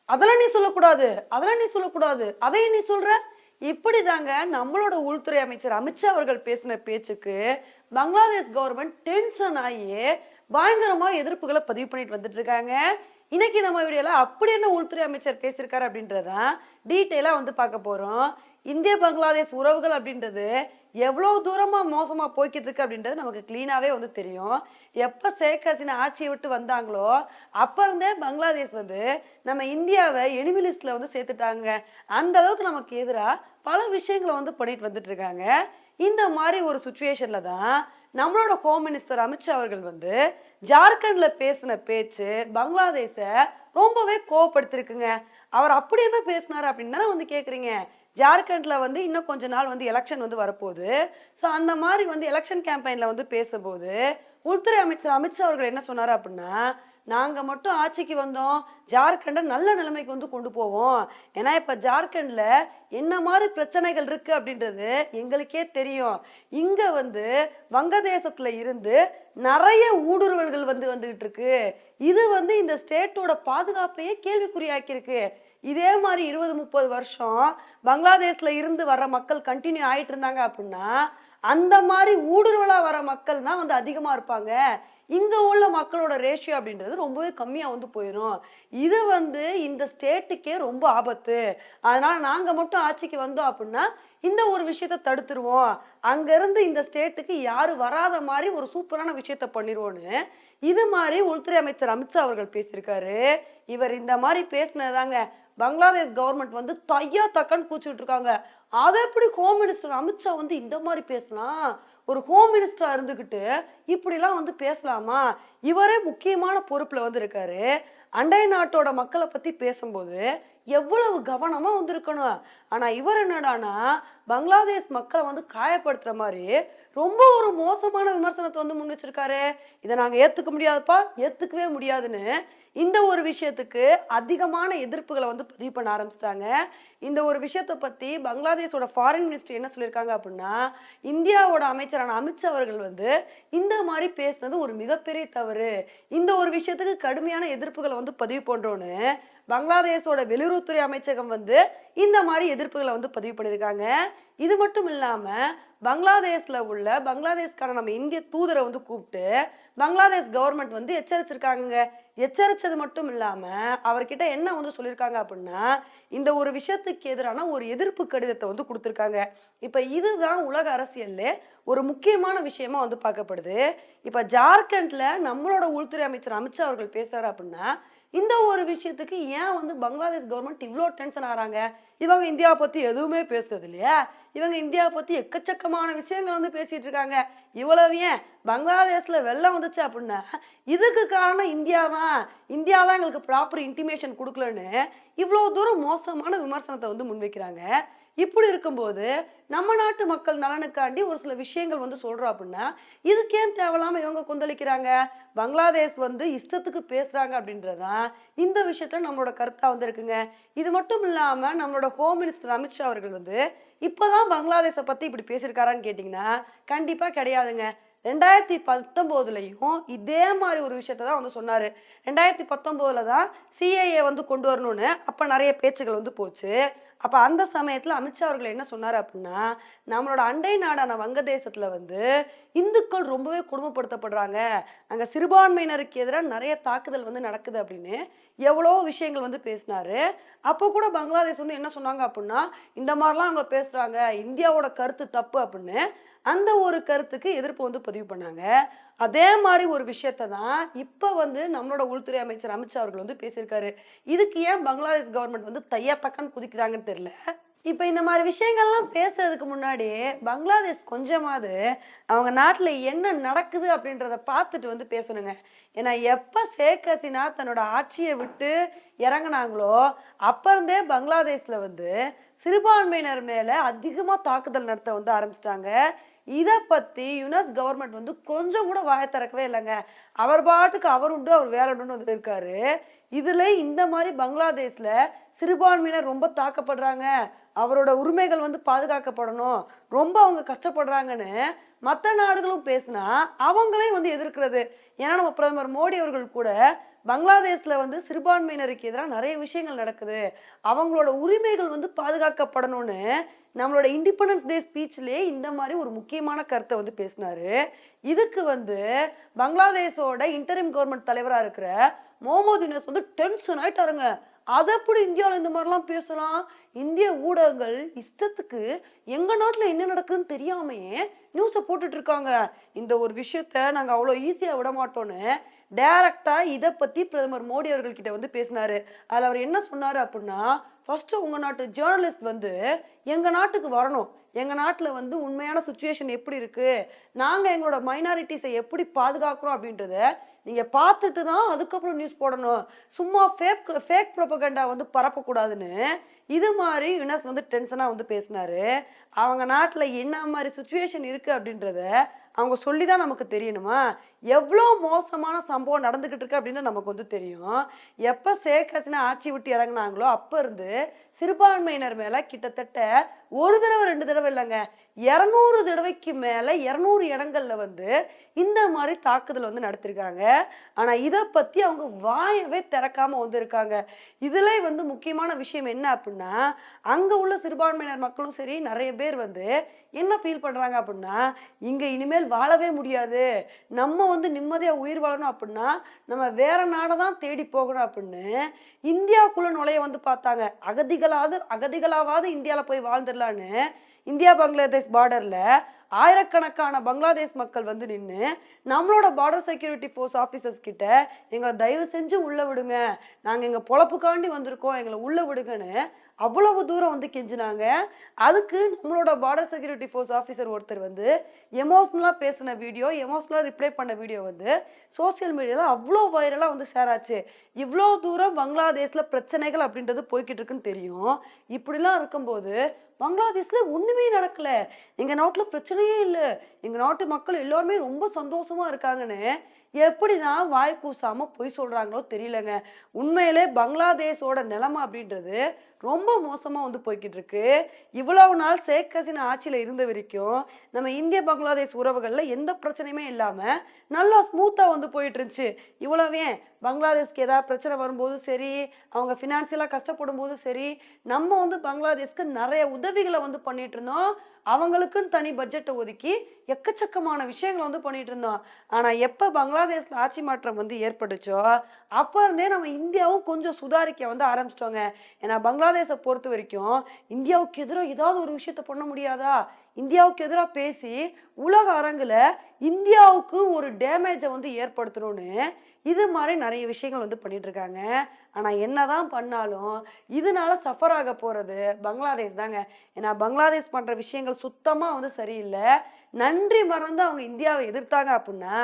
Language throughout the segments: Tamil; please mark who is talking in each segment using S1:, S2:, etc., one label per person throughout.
S1: அதெல்லாம் நீ சொல்லக்கூடாது, அதெல்லாம் நீ சொல்லக்கூடாது, அதையும் நீ சொல்ற. இப்படிதாங்க நம்மளோட உள்துறை அமைச்சர் அமித்ஷா அவர்கள் பேசின பேச்சுக்கு பங்களாதேஷ் கவர்மெண்ட் டென்ஷன் ஆகி பயங்கரமா எதிர்ப்புகளை பதிவு பண்ணிட்டு வந்துட்டு இருக்காங்க. இன்னைக்கு நம்ம வீடியோல அப்படி என்ன உள்துறை அமைச்சர் பேசியிருக்காரு அப்படின்றதான் டீட்டெயிலா வந்து பார்க்க போறோம். இந்திய பங்களாதேஷ் உறவுகள் அப்படின்றது எவ்வளவு தூரமா மோசமா போய்கிட்டு இருக்கு அப்படின்றது நமக்கு கிளீனாவே வந்து தெரியும். எப்ப ஷேக் ஹசீனா ஆட்சியை விட்டு வந்தாங்களோ அப்ப இருந்தே பங்களாதேஷ் வந்து நம்ம இந்தியாவை எனிமி லிஸ்ட்ல வந்து சேர்த்துட்டாங்க. அந்த அளவுக்கு நமக்கு எதிரா பல விஷயங்களை வந்து பண்ணிட்டு வந்துட்டு இருக்காங்க. இந்த மாதிரி ஒரு சுச்சுவேஷன்ல தான் நம்மளோட ஹோம் மினிஸ்டர் அமித்ஷா அவர்கள் வந்து ஜார்க்கண்ட்ல பேசின பேச்சு பங்களாதேஷ ரொம்பவே கோவப்படுத்திருக்குங்க. அவர் அப்படி என்ன பேசினாரு அப்படின்னு தானே வந்து கேக்குறீங்க. ஜார்க்கண்ட்ல வந்து இன்னும் கொஞ்ச நாள் வந்து எலெக்ஷன் வந்து வரப்போகுது. ஸோ அந்த மாதிரி வந்து எலெக்ஷன் கேம்பெயின்ல வந்து பேசும்போது உள்துறை அமைச்சர் அமித்ஷா அவர்கள் என்ன சொன்னாரு அப்படின்னா, நாங்க மட்டும் ஆட்சிக்கு வந்தோம், ஜார்க்கண்டை நல்ல நிலைமைக்கு வந்து கொண்டு போவோம். ஏன்னா இப்ப ஜார்க்கண்ட்ல என்ன மாதிரி பிரச்சனைகள் இருக்கு அப்படின்றது எங்களுக்கே தெரியும். இங்க வந்து வங்கதேசத்துல இருந்து நிறைய ஊடுருவல்கள் வந்து வந்துகிட்டு இருக்கு. இது வந்து இந்த ஸ்டேட்டோட பாதுகாப்பையே கேள்விக்குறியாக்கி இருக்கு. இதே மாதிரி 20-30 வருஷம் பங்களாதேஷ்ல இருந்து வர்ற மக்கள் கண்டினியூ ஆயிட்டு இருந்தாங்க அப்படின்னா அந்த மாதிரி ஊடுருவலா வர மக்கள் தான் வந்து அதிகமா இருப்பாங்க. இங்க உள்ள மக்களோட ரேஷியோ அப்படின்றது ரொம்பவே கம்மியா வந்து போயிடும். இது வந்து இந்த ஸ்டேட்டுக்கே ரொம்ப ஆபத்து. அதனால நாங்க மட்டும் ஆட்சிக்கு வந்தோம் அப்படின்னா இந்த ஒரு விஷயத்த தடுத்துருவோம். அங்க இருந்து இந்த ஸ்டேட்டுக்கு யாரும் வராத மாதிரி ஒரு சூப்பரான விஷயத்த பண்ணிடுவோன்னு இது மாதிரி உள்துறை அமைச்சர் அமித்ஷா அவர்கள் பேசியிருக்காரு. இவர் இந்த மாதிரி பேசினதாங்க பங்களாதேஷ் கவர்மெண்ட் வந்து தையா தக்கன்னு கூச்சிட்டு இருக்காங்க. அதை எப்படி ஹோம் மினிஸ்டர் அமித்ஷா வந்து இந்த மாதிரி பேசலாம்? ஒரு ஹோம் மினிஸ்டரா இருந்துகிட்டு இப்படி எல்லாம் வந்து பேசலாமா? இவரே முக்கியமான பொறுப்புல வந்து இருக்காரு. அண்டை நாட்டோட மக்களை பத்தி பேசும்போது எவ்வளவு கவனமா வந்திருக்கணும். ஆனா இவர் என்னடானா பங்களாதேஷ் மக்களை வந்து காயப்படுத்துற மாதிரி ரொம்ப ஒரு மோசமான விமர்சனத்தை வந்து முன் வச்சிருக்காரு. இதை நாங்க ஏத்துக்க முடியாதுப்பா, ஏத்துக்கவே முடியாதுன்னு இந்த ஒரு விஷயத்துக்கு அதிகமான எதிர்ப்புகளை வந்து பதிவு பண்ண ஆரம்பிச்சிட்டாங்க. இந்த ஒரு விஷயத்தை பத்தி பங்களாதேஷோட ஃபாரின் மினிஸ்டர் என்ன சொல்லியிருக்காங்க அப்படின்னா, இந்தியாவோட அமைச்சரான அமித்ஷா அவர்கள் வந்து இந்த மாதிரி பேசுனது ஒரு மிகப்பெரிய தவறு. இந்த ஒரு விஷயத்துக்கு கடுமையான எதிர்ப்புகளை வந்து பதிவு பண்றோன்னு பங்களாதேஷோட வெளியுறவுத்துறை அமைச்சகம் வந்து இந்த மாதிரி எதிர்ப்புகளை வந்து பதிவு பண்ணியிருக்காங்க. இது மட்டும் இல்லாம பங்களாதேஷ்ல உள்ள பங்களாதேஷ்கான நம்ம இந்திய தூதரை வந்து கூப்பிட்டு பங்களாதேஷ் கவர்மெண்ட் வந்து எச்சரிச்சிருக்காங்க. எச்சரிச்சது மட்டும் இல்லாம அவர்கிட்ட என்ன வந்து சொல்லியிருக்காங்க அப்படின்னா, இந்த ஒரு விஷயத்துக்கு எதிரான ஒரு எதிர்ப்பு கடிதத்தை வந்து கொடுத்திருக்காங்க. இப்ப இதுதான் உலக அரசியல்ல ஒரு முக்கியமான விஷயமா வந்து பார்க்கப்படுது. இப்ப ஜார்க்கண்ட்ல நம்மளோட உள்துறை அமைச்சர் அமித்ஷா அவர்கள் பேசுறாரு அப்படின்னா இந்த ஒரு விஷயத்துக்கு ஏன் வந்து பங்களாதேஷ் கவர்மெண்ட் இவ்வளோ டென்ஷன் ஆறாங்க? இவங்க இந்தியாவை பத்தி எதுவுமே பேசுறது இல்லையா? இவங்க இந்தியாவை பத்தி எக்கச்சக்கமான விஷயங்கள் வந்து பேசிட்டு இருக்காங்க. இவ்வளவு ஏன் பங்களாதேஷ்ல வெள்ளம் வந்துச்சு அப்படின்னா இதுக்கு காரணம் இந்தியா தான். இந்தியா தான் எங்களுக்கு ப்ராப்பர் இன்டிமேஷன் கொடுக்கலன்னு இவ்வளவு தூரம் மோசமான விமர்சனத்தை வந்து முன்வைக்கிறாங்க. இப்படி இருக்கும்போது நம்ம நாட்டு மக்கள் நலனுக்காண்டி ஒரு சில விஷயங்கள் வந்து சொல்றோம் அப்படின்னா இதுக்கு ஏன் தேவையில்லாம இவங்க கொந்தளிக்கிறாங்க? பங்களாதேஷ் வந்து இஷ்டத்துக்கு பேசுறாங்க அப்படின்றதான் இந்த விஷயத்துல நம்மளோட கருத்தா வந்து இருக்குங்க. இது மட்டும் இல்லாம நம்மளோட ஹோம் மினிஸ்டர் அமித்ஷா அவர்கள் வந்து இப்பதான் பங்களாதேஷை பத்தி இப்படி பேசியிருக்காரான்னு கேட்டீங்கன்னா கண்டிப்பா கிடையாதுங்க. 2019லயும் இதே மாதிரி ஒரு விஷயத்தான் வந்து சொன்னாரு. 2019ல தான் சிஏஏ வந்து கொண்டு வரணும்னு அப்ப நிறைய பேச்சுகள் வந்து போச்சு. அப்ப அந்த சமயத்துல அமித்ஷா அவர்கள் என்ன சொன்னாரு அப்படின்னா, நம்மளோட அண்டை நாடான வங்கதேசத்துல வந்து இந்துக்கள் ரொம்பவே கொடுமைப்படுத்தப்படுறாங்க, அங்க சிறுபான்மையினருக்கு எதிராக நிறைய தாக்குதல் வந்து நடக்குது அப்படின்னு எவ்வளவோ விஷயங்கள் வந்து பேசினாரு. அப்போ கூட பங்களாதேஷ் வந்து என்ன சொன்னாங்க அப்படின்னா, இந்த மாதிரிலாம் அவங்க பேசுறாங்க, இந்தியாவோட கருத்து தப்பு அப்படின்னு அந்த ஒரு கருத்துக்கு எதிர்ப்பு வந்து பதிவு பண்ணாங்க. அதே மாதிரி ஒரு விஷயத்தை தான் இப்ப வந்து நம்மளோட உள்துறை அமைச்சர் அமித்ஷா அவர்கள் வந்து பேசியிருக்காரு. இதுக்கு ஏன் பங்களாதேஷ் கவர்மெண்ட் வந்து தையா தக்கான்னு குதிக்கிறாங்கன்னு தெரியல. இப்ப இந்த மாதிரி விஷயங்கள்லாம் பேசுறதுக்கு முன்னாடி பங்களாதேஷ் கொஞ்சமாவது அவங்க நாட்டுல என்ன நடக்குது அப்படின்றத பார்த்துட்டு வந்து பேசணுங்க. ஏன்னா எப்ப ஷேக் ஹசீனா தன்னோட ஆட்சியை விட்டு இறங்குனாங்களோ அப்ப இருந்தே பங்களாதேஷ்ல வந்து சிறுபான்மையினர் மேல அதிகமா தாக்குதல் நடத்த வந்து ஆரம்பிச்சிட்டாங்க. இத பத்தி யுஎஸ் கவர்மெண்ட் வந்து கொஞ்சம் கூட வாய திறக்கவே இல்லைங்க. அவர் பாட்டுக்கு அவர் உண்டு அவர் வேலை உண்டுன்னு வந்து இருக்காரு. இதுல இந்த மாதிரி பங்களாதேஷ்ல சிறுபான்மையினர் ரொம்ப தாக்கப்படுறாங்க, அவரோட உரிமைகள் வந்து பாதுகாக்கப்படணும், ரொம்ப அவங்க கஷ்டப்படுறாங்கன்னு மற்ற நாடுகளும் பேசினா அவங்களையும் வந்து எதிர்க்கிறது. ஏன்னா நம்ம பிரதமர் மோடி அவர்கள் கூட பங்களாதேஷ்ல வந்து சிறுபான்மையினருக்கு எதிராக நிறைய விஷயங்கள் நடக்குது, அவங்களோட உரிமைகள் வந்து பாதுகாக்கப்படணும்னு நம்மளோட இண்டிபெண்டன்ஸ் டே ஸ்பீச்லயே இந்த மாதிரி ஒரு முக்கியமான கருத்தை வந்து பேசினாரு. இதுக்கு வந்து பங்களாதேஷோட இன்டரிம் கவர்மெண்ட் தலைவரா இருக்கிற முகமது யூனஸ் வந்து டென்ஷன் ஆயிட்டாருங்க. அது எப்படி இந்தியாவில் இந்த மாதிரிலாம் பேசலாம்? இந்திய ஊடகங்கள் இஷ்டத்துக்கு எங்க நாட்டுல என்ன நடக்குதுன்னு தெரியாமையே நியூஸை போட்டுட்டு இருக்காங்க. இந்த ஒரு விஷயத்த நாங்க அவ்வளோ ஈஸியா விட மாட்டோம்னு டைரக்டா இதை பத்தி பிரதமர் மோடி அவர்கள் கிட்ட வந்து பேசினாரு. அதுல அவர் என்ன சொன்னாரு அப்படின்னா, ஃபர்ஸ்ட் உங்க நாட்டு ஜேர்னலிஸ்ட் வந்து எங்க நாட்டுக்கு வரணும், எங்க நாட்டுல வந்து உண்மையான சுச்சுவேஷன் எப்படி இருக்கு, நாங்க எங்களோட மைனாரிட்டிஸை எப்படி பாதுகாக்கிறோம் அப்படின்றத நீங்க பார்த்துட்டு தான் அதுக்கப்புறம் நியூஸ் போடணும், சும்மா ஃபேக் ப்ரொபகண்டா வந்து பரப்பக்கூடாதுன்னு இது மாதிரி யுனஸ் வந்து டென்ஷனா வந்து பேசினாரு. அவங்க நாட்டுல என்ன மாதிரி சுச்சுவேஷன் இருக்கு அப்படின்றத அவங்க சொல்லிதான் நமக்கு தெரியணுமா? எவ்வளோ மோசமான சம்பவம் நடந்துகிட்டு இருக்கு அப்படின்னு நமக்கு வந்து தெரியும். எப்ப ஷேக் ஹசீனா ஆட்சி விட்டு இறங்குனாங்களோ அப்ப இருந்து சிறுபான்மையினர் மேல கிட்டத்தட்ட ஒரு தடவை 2 தடவை இல்லைங்க, 200 தடவைக்கு மேல 200 இடங்கள்ல வந்து இந்த மாதிரி தாக்குதல் வந்து நடத்திருக்காங்க. ஆனா இத பத்தி அவங்க வாயவே திறக்காம வந்து இருக்காங்க. இதுல வந்து முக்கியமான விஷயம் என்ன அப்படின்னா, அங்க உள்ள சிறுபான்மையினர் மக்களும் சரி நிறைய பேர் வந்து என்ன ஃபீல் பண்றாங்க அப்படின்னா, இங்க இனிமேல் வாழவே முடியாது, நம்ம வந்து நிம்மதியா உயிர் வாழணும் அப்படின்னா நம்ம வேற நாடதான் தேடி போகணும் அப்படின்னு இந்தியாவுக்குள்ள நுழைய வந்து பார்த்தாங்க. அகதிகளாவது இந்தியால போய் வாழ்ந்துடலான்னு இந்தியா பங்களாதேஷ் பார்டர்ல ஆயிரக்கணக்கான பங்களாதேஷ் மக்கள் வந்து நின்று நம்மளோட பார்டர் செக்யூரிட்டி போர்ஸ் ஆபீசர்ஸ் கிட்ட எங்களை தயவு செஞ்சு உள்ள விடுங்க, நாங்க எங்க பொழப்புக்காண்டி வந்திருக்கோம், எங்களை உள்ள விடுங்கன்னு அவ்வளவு தூரம் வந்து கெஞ்சினாங்க. அதுக்கு நம்மளோட பார்டர் செக்யூரிட்டி ஃபோர்ஸ் ஆஃபீஸர் ஒருத்தர் வந்து எமோஷனலா பேசின வீடியோ, எமோஷனலா ரிப்ளை பண்ண வீடியோ வந்து சோசியல் மீடியால அவ்வளோ வைரலா வந்து ஷேர் ஆச்சு. இவ்வளோ தூரம் பங்களாதேஷ்ல பிரச்சனைகள் அப்படின்றது போய்கிட்டு இருக்குன்னு தெரியும். இப்படிலாம் இருக்கும்போது பங்களாதேஷ்ல ஒண்ணுமே நடக்கல, எங்க நாட்டுல பிரச்சனையே இல்லை, எங்க நாட்டு மக்கள் எல்லாருமே ரொம்ப சந்தோஷமா இருக்காங்கன்னு எப்படிதான் வாய் கூசாம பொய் சொல்றாங்களோ தெரியலங்க. உண்மையிலே பங்களாதேஷோட நிலைமை அப்படின்றது ரொம்ப மோசமா வந்து போய்கிட்டு இருக்கு. இவ்வளவு நாள் ஷேக் ஹசீனா ஆட்சியில இருந்த வரைக்கும் நம்ம இந்திய பங்களாதேஷ் உறவுகள்ல எந்த பிரச்சனையுமே இல்லாம நல்லா ஸ்மூத்தா வந்து போயிட்டு இருந்துச்சு. இவ்வளவு ஏன் பங்களாதேஷ்க்கு ஏதாவது பிரச்சனை வரும்போதும் சரி, அவங்க பினான்சியலா கஷ்டப்படும் போதும் சரி, நம்ம வந்து பங்களாதேஷ்க்கு நிறைய உதவிகளை வந்து பண்ணிட்டு இருந்தோம். அவங்களுக்குன்னு தனி பட்ஜெட்டை ஒதுக்கி எக்கச்சக்கமான விஷயங்களை வந்து பண்ணிட்டு இருந்தோம். ஆனா எப்ப பங்களாதேஷ்ல ஆட்சி மாற்றம் வந்து ஏற்பட்டுச்சோ அப்ப இருந்தே நம்ம இந்தியாவும் கொஞ்சம் சுதாரிக்க வந்து ஆரம்பிச்சிட்டோங்க. ஏன்னா பங்களாதேஷை பொறுத்த வரைக்கும் இந்தியாவுக்கு எதிராக ஏதாவது ஒரு விஷயத்த பண்ண முடியாதா, இந்தியாவுக்கு எதிராக பேசி உலக அரங்குல இந்தியாவுக்கு ஒரு டேமேஜை வந்து ஏற்படுத்தணும்னு இது மாதிரி நிறைய விஷயங்கள் வந்து பண்ணிட்டு இருக்காங்க. ஆனா என்னதான் பண்ணாலும் இதனால சஃபர் ஆக போறது பங்களாதேஷ் தாங்க. ஏன்னா பங்களாதேஷ் பண்ற விஷயங்கள் சுத்தமா வந்து சரியில்லை. நன்றி மறந்து அவங்க இந்தியாவை எதிர்த்தாங்க அப்படின்னா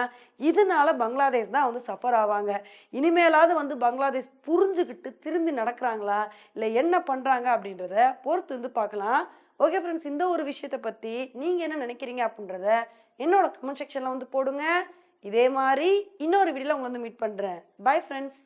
S1: இதனால பங்களாதேஷ் தான் வந்து சஃபர் ஆவாங்க. இனிமேலாவது வந்து பங்களாதேஷ் புரிஞ்சுக்கிட்டு திருந்தி நடக்கிறாங்களா இல்ல என்ன பண்றாங்க அப்படின்றத பொறுத்து வந்து பார்க்கலாம். ஓகே ஃப்ரெண்ட்ஸ், இந்த ஒரு விஷயத்த பத்தி நீங்க என்ன நினைக்கிறீங்க அப்படின்றத என்னோட கமெண்ட் செக்ஷன்ல வந்து போடுங்க. இதே மாதிரி இன்னொரு வீடியோல உங்களை வந்து மீட் பண்றேன். Bye friends.